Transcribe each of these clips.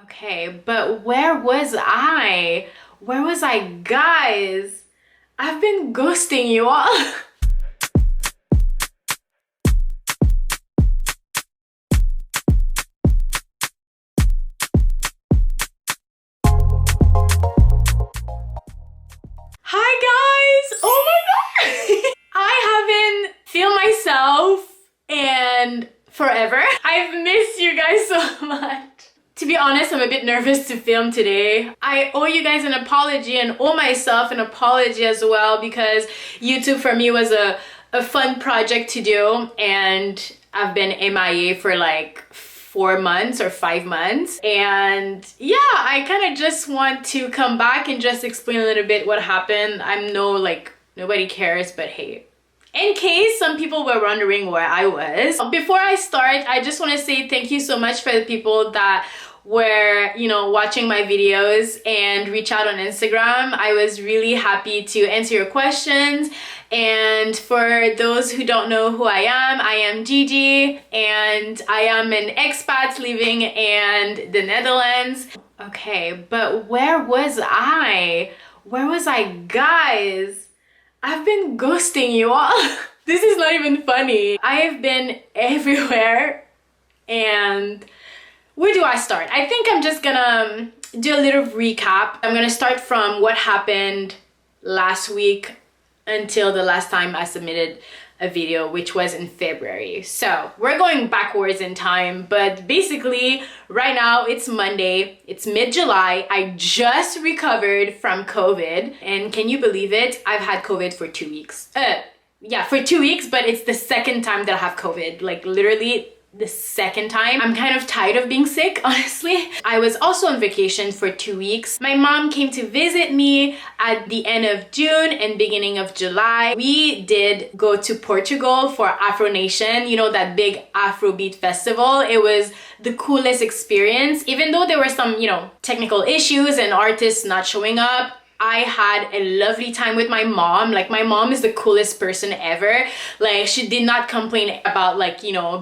Okay, but where was I? Where was I, guys? I've been ghosting you all. Hi guys! Oh my god! I haven't filmed myself and forever. I've missed you guys so much. To be honest, I'm a bit nervous to film today. I owe you guys an apology and owe myself an apology as well because YouTube for me was a fun project to do and I've been MIA for like 4 months or 5 months, and yeah, I kind of just want to come back and just explain a little bit what happened. I'm nobody cares, but hey, in case some people were wondering where I was. Before I start, I just want to say thank you so much for the people that were, watching my videos and reach out on Instagram. I was really happy to answer your questions. And for those who don't know who I am Gigi and I am an expat living in the Netherlands. Okay, but where was I? Where was I, guys? I've been ghosting you all. This is not even funny. I've been everywhere, and where do I start? I think I'm just gonna do a little recap. I'm gonna start from what happened last week until the last time I submitted a video, which was in February. So we're going backwards in time, but basically right now it's Monday, it's mid-July. I just recovered from COVID, and can you believe it? I've had COVID for 2 weeks. Yeah, for 2 weeks, but it's the second time that I have COVID, like literally the second time. I'm kind of tired of being sick, honestly. I was also on vacation for 2 weeks. My mom came to visit me at the end of June and beginning of July. We did go to Portugal for Afro Nation, that big Afrobeat festival. It was the coolest experience. Even though there were some, technical issues and artists not showing up, I had a lovely time with my mom. Like, my mom is the coolest person ever. Like, she did not complain about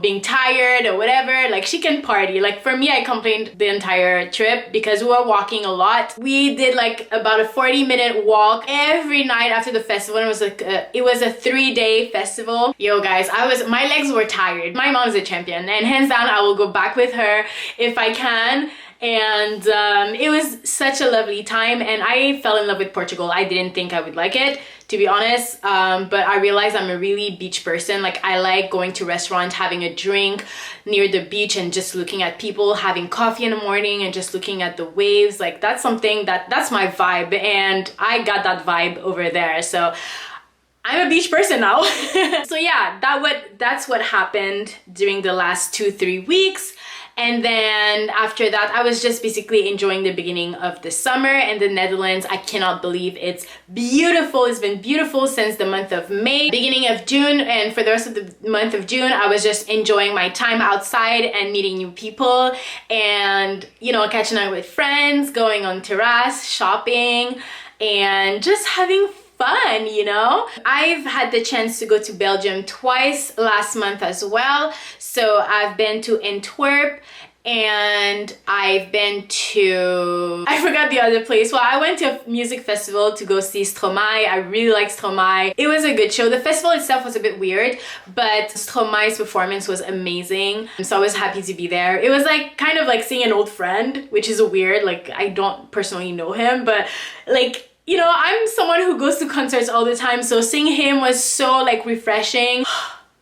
being tired or whatever. Like, she can party. Like, for me, I complained the entire trip because we were walking a lot. We did like about a 40-minute walk every night after the festival. It was a 3-day festival. Yo guys, my legs were tired. My mom's a champion and hands down I will go back with her if I can. And it was such a lovely time, and I fell in love with Portugal. I didn't think I would like it, to be honest, but I realized I'm a really beach person. Like, I like going to restaurants, having a drink near the beach and just looking at people, having coffee in the morning and just looking at the waves. Like, that's something that's my vibe, and I got that vibe over there. So I'm a beach person now. So yeah, that's what happened during the last 2-3 weeks. And then after that, I was just basically enjoying the beginning of the summer in the Netherlands. I cannot believe it's beautiful. It's been beautiful since the month of May, beginning of June, and for the rest of the month of June, I was just enjoying my time outside and meeting new people and, catching up with friends, going on terrace, shopping, and just having fun, I've had the chance to go to Belgium twice last month as well. So I've been to Antwerp and I've been to, I forgot the other place. Well, I went to a music festival to go see Stromae. I really like Stromae. It was a good show. The festival itself was a bit weird, but Stromae's performance was amazing. So I was happy to be there. It was like kind of like seeing an old friend, which is weird. Like, I don't personally know him, but like, I'm someone who goes to concerts all the time, so seeing him was so like refreshing.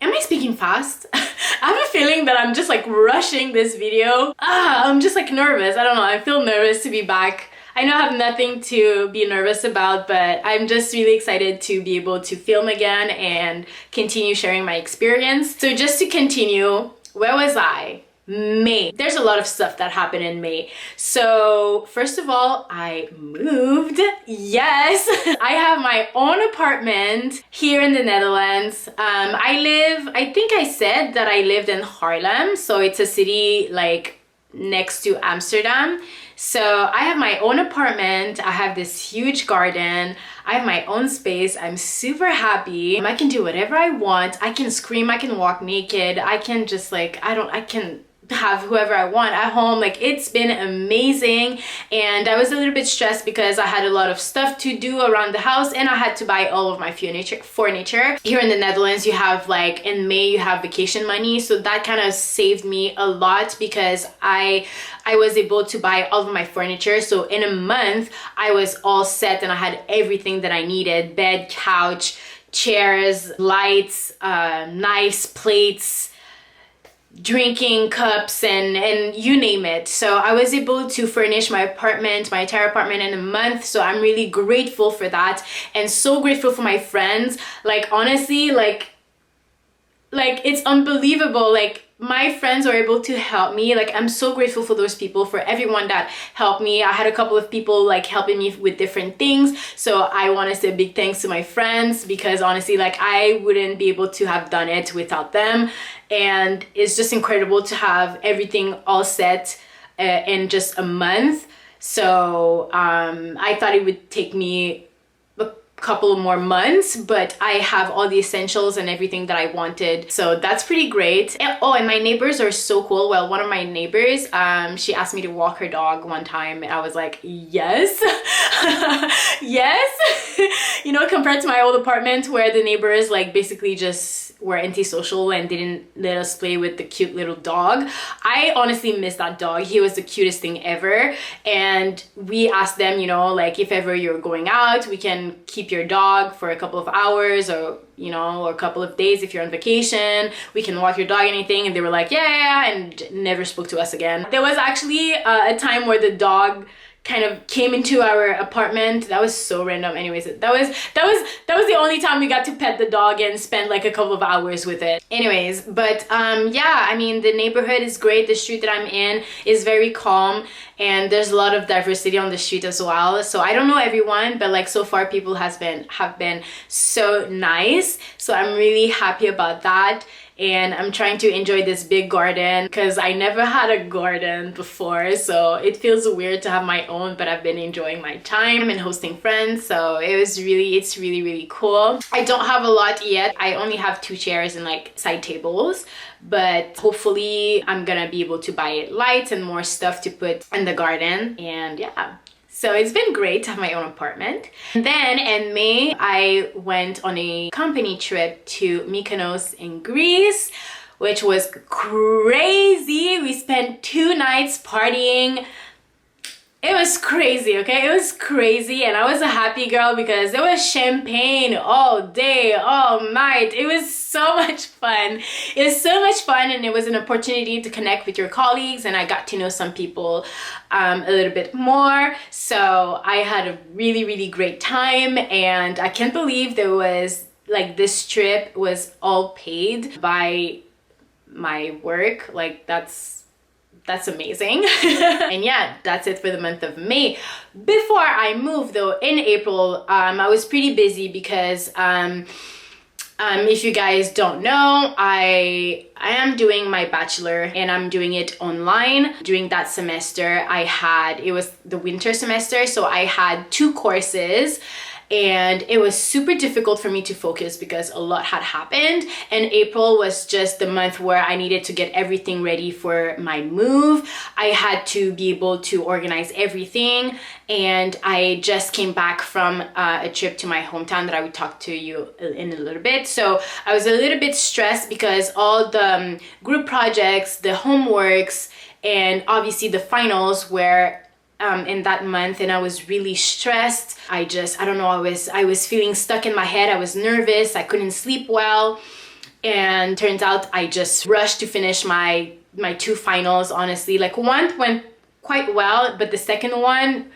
Am I speaking fast? I have a feeling that I'm just like rushing this video. I'm just like nervous. I don't know. I feel nervous to be back. I know I have nothing to be nervous about, but I'm just really excited to be able to film again and continue sharing my experience. So just to continue, where was I? May. There's a lot of stuff that happened in May. So first of all, I moved. Yes, I have my own apartment here in the Netherlands. I think I said that I lived in Haarlem. So it's a city like next to Amsterdam. So I have my own apartment. I have this huge garden. I have my own space. I'm super happy. I can do whatever I want. I can scream. I can walk naked. I can just like, I can have whoever I want at home. Like, it's been amazing. And I was a little bit stressed because I had a lot of stuff to do around the house, and I had to buy all of my furniture. Here in the Netherlands, you have, like, in May you have vacation money, so that kind of saved me a lot because I was able to buy all of my furniture. So in a month I was all set and I had everything that I needed: bed, couch, chairs, lights, knives, plates, drinking cups, and you name it. So I was able to furnish my entire apartment in a month. So I'm really grateful for that, and so grateful for my friends. Like, honestly, like it's unbelievable. Like, my friends were able to help me. Like, I'm so grateful for those people, for everyone that helped me. I had a couple of people like helping me with different things, so I want to say a big thanks to my friends, because honestly, like, I wouldn't be able to have done it without them. And it's just incredible to have everything all set in just a month. So I thought it would take me couple more months, but I have all the essentials and everything that I wanted, so that's pretty great. And my neighbors are so cool. Well, one of my neighbors, she asked me to walk her dog one time, and I was like, yes. Yes. You know, compared to my old apartment where the neighbors like basically just were antisocial and didn't let us play with the cute little dog, I honestly miss that dog. He was the cutest thing ever. And we asked them, you know, like, if ever you're going out, we can keep your dog for a couple of hours, or, you know, or a couple of days. If you're on vacation, we can walk your dog, anything. And they were like, yeah, and never spoke to us again. There was actually a time where the dog kind of came into our apartment. That was so random. Anyways, that was the only time we got to pet the dog and spend like a couple of hours with it. Anyways, but yeah, I mean, the neighborhood is great. The street that I'm in is very calm, and there's a lot of diversity on the street as well. So I don't know everyone, but like, so far people have been so nice. So I'm really happy about that. And I'm trying to enjoy this big garden because I never had a garden before, so it feels weird to have my own, but I've been enjoying my time and hosting friends, so it's really cool. I don't have a lot yet. I only have 2 chairs and like side tables, but hopefully I'm gonna be able to buy lights and more stuff to put in the garden. And yeah, so it's been great to have my own apartment. And then in May, I went on a company trip to Mykonos in Greece, which was crazy. We spent 2 nights partying. It was crazy, okay? It was crazy, and I was a happy girl because there was champagne all day, all night. It was so much fun. It was so much fun, and it was an opportunity to connect with your colleagues, and I got to know some people a little bit more. So I had a really great time, and I can't believe there was, like, this trip was all paid by my work. Like, that's amazing. And yeah, that's it for the month of May. Before I moved though, in April, I was pretty busy because if you guys don't know, I am doing my bachelor, and I'm doing it online. During that semester, it was the winter semester, so I had 2 courses, and it was super difficult for me to focus because a lot had happened. And April was just the month where I needed to get everything ready for my move. I had to be able to organize everything, and I just came back from a trip to my hometown that I would talk to you in a little bit. So I was a little bit stressed because all the group projects, the homeworks, and obviously the finals were in that month, and I was really stressed. I don't know, I was feeling stuck in my head. I was nervous, I couldn't sleep well, and turns out I just rushed to finish my 2 finals. Honestly, like, one went quite well, but the second one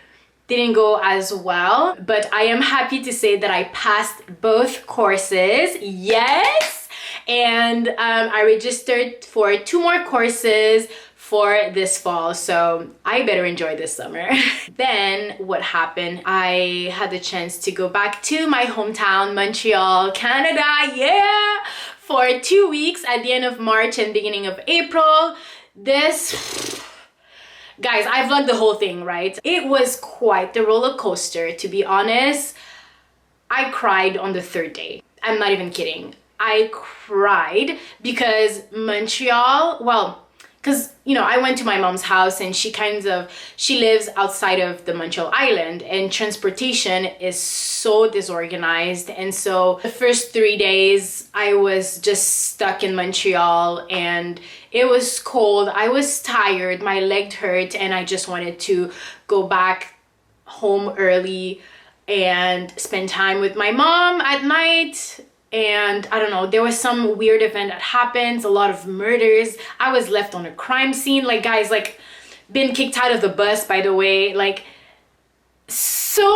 didn't go as well. But I am happy to say that I passed both courses. Yes! And I registered for 2 more courses for this fall, so I better enjoy this summer. Then what happened, I had the chance to go back to my hometown, Montreal, Canada, yeah, for 2 weeks at the end of March and beginning of April. Guys, I vlogged the whole thing, right? It was quite the roller coaster, to be honest. I cried on the 3rd day. I'm not even kidding. I cried because Montreal, well, because I went to my mom's house, and she lives outside of the Montreal island, and transportation is so disorganized. And so the first 3 days I was just stuck in Montreal, and it was cold, I was tired, my leg hurt, and I just wanted to go back home early and spend time with my mom at night. And I don't know, there was some weird event that happens, a lot of murders. I was left on a crime scene. Like, guys, like, been kicked out of the bus, by the way. Like, so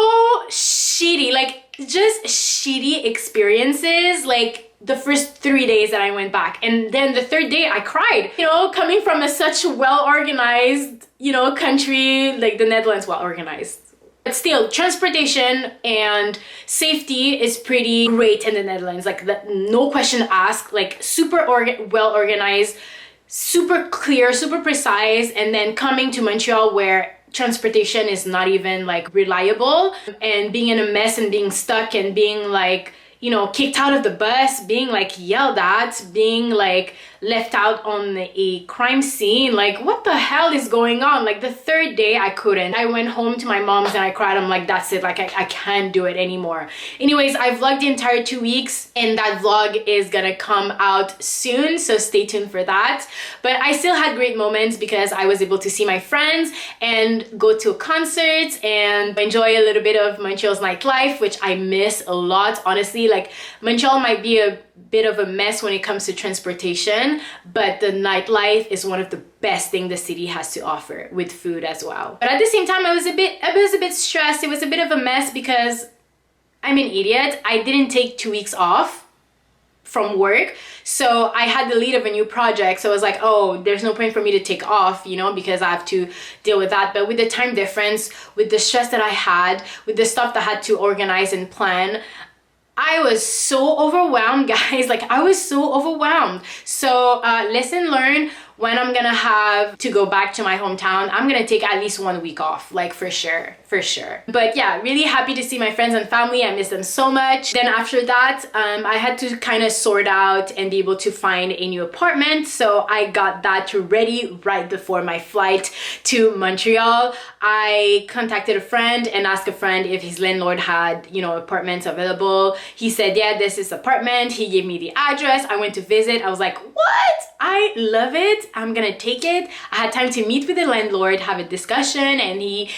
shitty, like, just shitty experiences. Like, the first 3 days that I went back. And then the third day I cried, coming from such well-organized, country, like the Netherlands, well-organized. But still, transportation and safety is pretty great in the Netherlands. Like, no question asked, like, super well organized, super clear, super precise. And then coming to Montreal, where transportation is not even like reliable, and being in a mess and being stuck and being like, kicked out of the bus, being like yelled at, being like left out on a crime scene. Like, what the hell is going on? Like, the third day I couldn't. I went home to my mom's and I cried. I'm like, that's it. Like, I can't do it anymore. Anyways, I vlogged the entire 2 weeks, and that vlog is gonna come out soon, so stay tuned for that. But I still had great moments because I was able to see my friends and go to concerts and enjoy a little bit of Montreal's nightlife, which I miss a lot, honestly. Like, Montreal might be a bit of a mess when it comes to transportation, but the nightlife is one of the best thing the city has to offer, with food as well. But at the same time, I was a bit stressed. It was a bit of a mess because I'm an idiot. I didn't take 2 weeks off from work, so I had the lead of a new project, so I was like, oh, there's no point for me to take off, because I have to deal with that. But with the time difference, with the stress that I had, with the stuff that I had to organize and plan, I was so overwhelmed, guys. Like, I was so overwhelmed. So lesson learned, when I'm gonna have to go back to my hometown, I'm gonna take at least 1 week off, like, for sure. But yeah, really happy to see my friends and family. I miss them so much. Then after that, I had to kind of sort out and be able to find a new apartment. So I got that ready right before my flight to Montreal. I contacted a friend and asked a friend if his landlord had, apartments available. He said, yeah, this is apartment. He gave me the address. I went to visit. I was like, what? I love it. I'm gonna take it. I had time to meet with the landlord, have a discussion, and he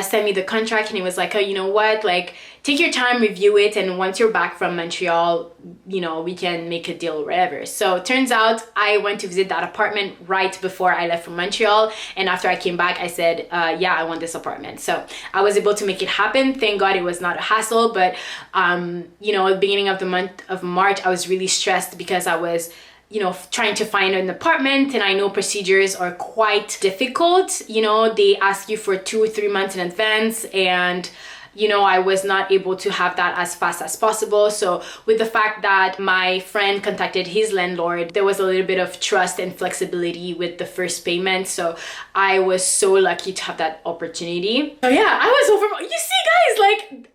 sent me the contract, and he was like, oh, you know what, like, take your time, review it, and once you're back from Montreal, we can make a deal or whatever. So it turns out I went to visit that apartment right before I left from Montreal, and after I came back, I said, yeah, I want this apartment. So I was able to make it happen. Thank God it was not a hassle. But at the beginning of the month of March, I was really stressed because I was trying to find an apartment, and I know procedures are quite difficult. They ask you for 2 or 3 months in advance, and I was not able to have that as fast as possible. So with the fact that my friend contacted his landlord, there was a little bit of trust and flexibility with the first payment. So I was so lucky to have that opportunity. So yeah, I was over. You see, guys, like,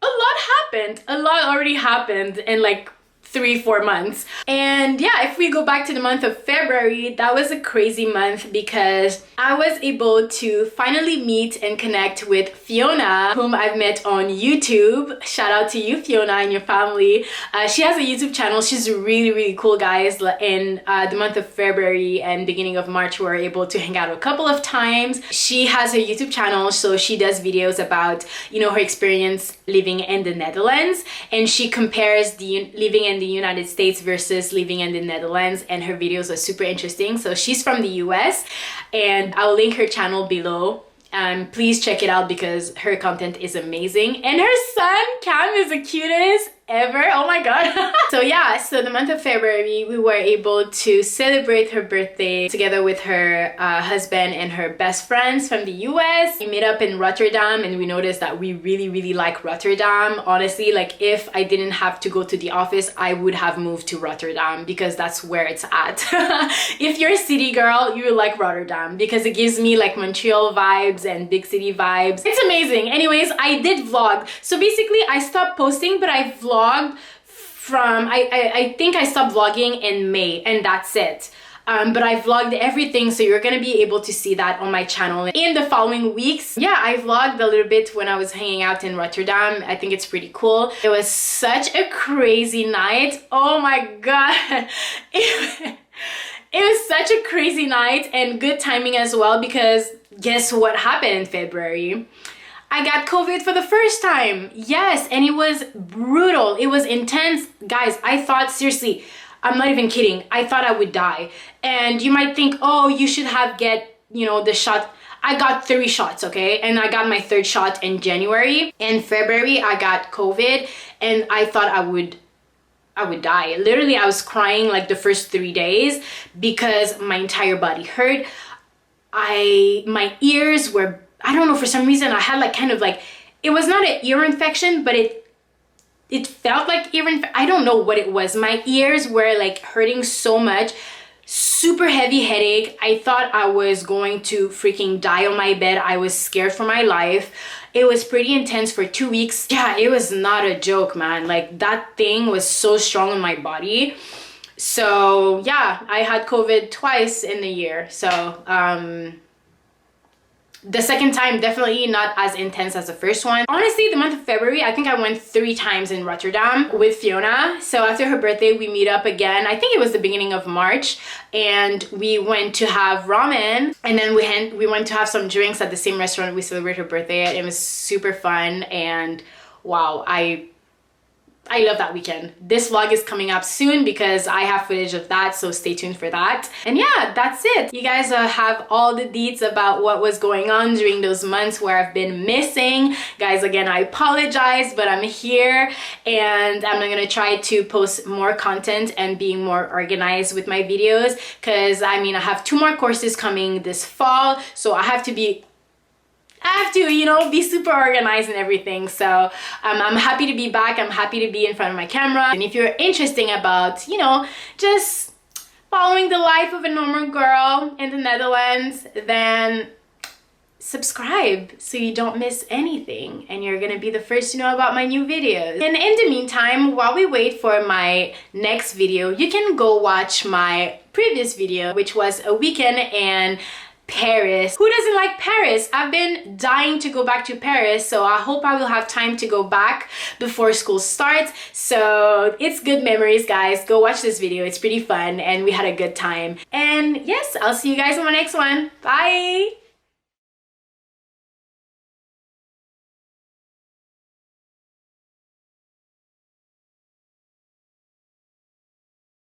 a lot already happened in like 3-4 months. And yeah, if we go back to the month of February, that was a crazy month because I was able to finally meet and connect with Fiona, whom I've met on YouTube. Shout out to you, Fiona, and your family. She has a YouTube channel. She's really cool, guys. In the month of February and beginning of March, we were able to hang out a couple of times. She has her YouTube channel, so she does videos about her experience living in the Netherlands, and she compares the living in the United States versus living in the Netherlands, and her videos are super interesting. So she's from the US, and I'll link her channel below. Please check it out because her content is amazing, and her son Cam is the cutest ever. Oh my god. So yeah, so the month of February, we were able to celebrate her birthday together with her husband and her best friends from the US. We met up in Rotterdam, and we noticed that we really like Rotterdam. Honestly, like, if I didn't have to go to the office, I would have moved to Rotterdam because that's where it's at. If you're a city girl, you like Rotterdam because it gives me like Montreal vibes and big city vibes. It's amazing. Anyways, I did vlog. So basically I stopped posting, but I vlogged from, I think I stopped vlogging in May, and that's it. but I vlogged everything, so you're gonna be able to see that on my channel in the following weeks. Yeah, I vlogged a little bit when I was hanging out in Rotterdam. I think it's pretty cool. It was such a crazy night. Oh my god. It was such a crazy night, and good timing as well, because guess what happened in February? I got COVID for the first time. Yes, and it was brutal. It was intense. Guys, I thought, seriously, I'm not even kidding, I thought I would die. And you might think, oh, you should have the shot. I got 3 shots, okay? And I got my 3rd shot in January. In February, I got COVID, and I thought I would die. Literally, I was crying like the first 3 days because my entire body hurt. My ears were, I don't know, for some reason I had like kind of like, it was not an ear infection, but it felt like I don't know what it was. My ears were like hurting so much. Super heavy headache. I thought I was going to freaking die on my bed. I was scared for my life. It was pretty intense for 2 weeks. Yeah, it was not a joke, man. Like, that thing was so strong in my body. So yeah, I had COVID twice in the year. So the second time definitely not as intense as the first one. Honestly, the month of February, I think I went 3 times in Rotterdam with Fiona. So after her birthday, we meet up again. I think it was the beginning of March, and we went to have ramen, and then we went to have some drinks at the same restaurant we celebrated her birthday at. It was super fun, and wow, I love that weekend. This vlog is coming up soon because I have footage of that, so stay tuned for that. And yeah, that's it. You guys have all the deets about what was going on during those months where I've been missing. Guys, again, I apologize, but I'm here, and I'm gonna try to post more content and being more organized with my videos, because I mean, I have 2 more courses coming this fall, so I have to, be super organized and everything. So I'm happy to be back. I'm happy to be in front of my camera. And if you're interested about, just following the life of a normal girl in the Netherlands, then subscribe so you don't miss anything, and you're gonna be the first to know about my new videos. And in the meantime, while we wait for my next video, you can go watch my previous video, which was a weekend in Paris. Who doesn't like Paris? I've been dying to go back to Paris, so I hope I will have time to go back before school starts. So it's good memories, guys. Go watch this video. It's pretty fun, and we had a good time. And yes, I'll see you guys in my next one. Bye!